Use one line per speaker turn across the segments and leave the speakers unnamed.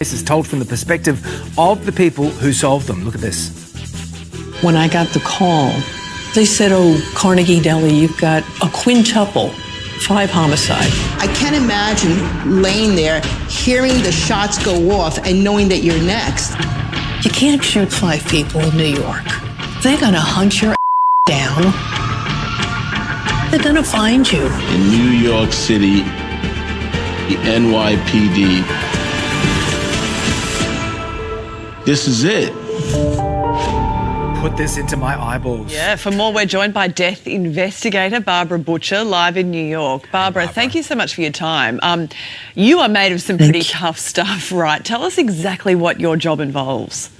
This is told from the perspective of the people who solved them. Look at this.
When I got the call, they said, oh, Carnegie Deli, you've got a quintuple, 5 homicides.
I can't imagine laying there, hearing the shots go off and knowing that you're next.
You can't shoot 5 people in New York. They're gonna hunt your down. They're gonna find you.
In New York City, the NYPD. This is it.
Put this into my eyeballs.
Yeah, for more, we're joined by death investigator Barbara Butcher, live in New York. Barbara, thank you so much for your time. You are made of some pretty tough stuff, right? Tell us exactly what your job involves.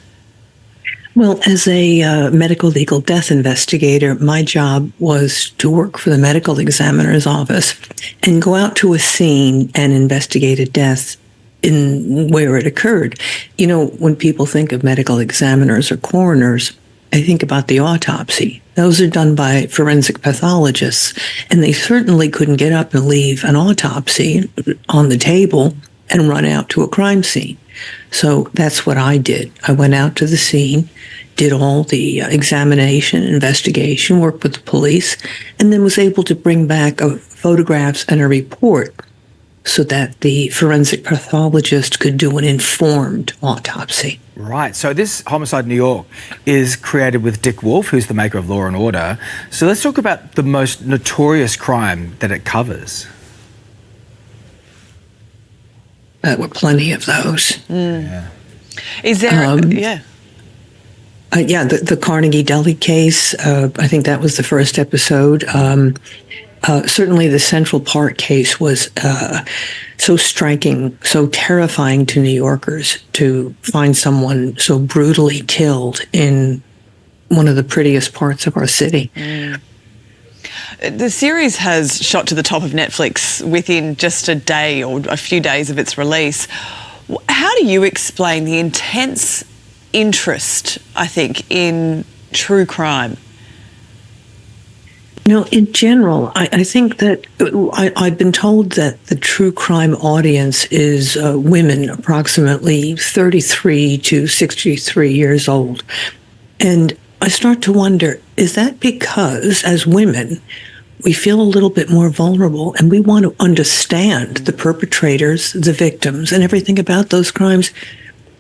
Well, as a medical legal death investigator, my job was to work for the medical examiner's office and go out to a scene and investigate a death in where it occurred. You know, when people think of medical examiners or coroners, I think about the autopsy. Those are done by forensic pathologists, and they certainly couldn't get up and leave an autopsy on the table and run out to a crime scene. So that's what I did. I went out to the scene, did all the examination, investigation, worked with the police, and then was able to bring back photographs and a report so that the forensic pathologist could do an informed autopsy.
Right. So this Homicide New York is created with Dick Wolf, who's the maker of Law and Order. So let's talk about the most notorious crime that it covers.
There were plenty of those.
Yeah.
Is there...
the Carnegie Deli case, I think that was the first episode. Certainly the Central Park case was so striking, so terrifying to New Yorkers to find someone so brutally killed in one of the prettiest parts of our city.
The series has shot to the top of Netflix within just a day or a few days of its release. How do you explain the intense interest, I think, in true crime?
You know, in general, I think that I've been told that the true crime audience is women approximately 33 to 63 years old. And I start to wonder, is that because as women, we feel a little bit more vulnerable and we want to understand the perpetrators, the victims, and everything about those crimes,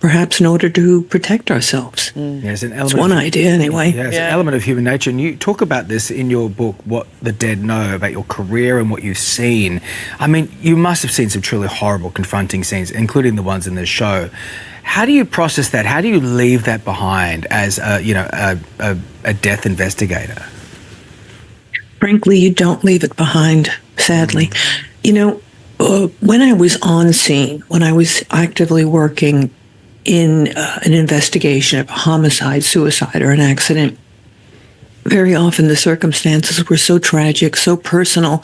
perhaps in order to protect ourselves?
Yes,
it's one idea anyway.
Yeah, it's an element of human nature. And you talk about this in your book, What the Dead Know, about your career and what you've seen. I mean, you must have seen some truly horrible, confronting scenes, including the ones in this show. How do you process that? How do you leave that behind as a death investigator?
Frankly, you don't leave it behind, sadly. You know, when I was on scene, when I was actively working in an investigation of a homicide, suicide, or an accident, very often the circumstances were so tragic, so personal,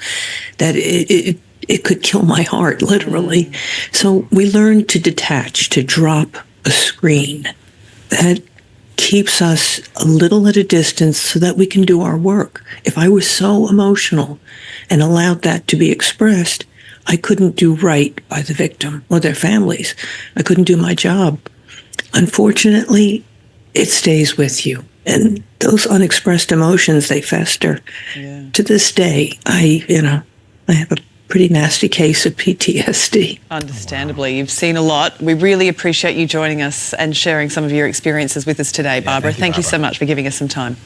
that it could kill my heart, literally. So we learned to detach, to drop a screen. That keeps us a little at a distance so that we can do our work. If I was so emotional and allowed that to be expressed, I couldn't do right by the victim or their families. I couldn't do my job. Unfortunately, it stays with you. And those unexpressed emotions, they fester. Yeah. To this day, I have a pretty nasty case of PTSD.
Understandably. You've seen a lot. We really appreciate you joining us and sharing some of your experiences with us today, Barbara. Thank you so much for giving us some time.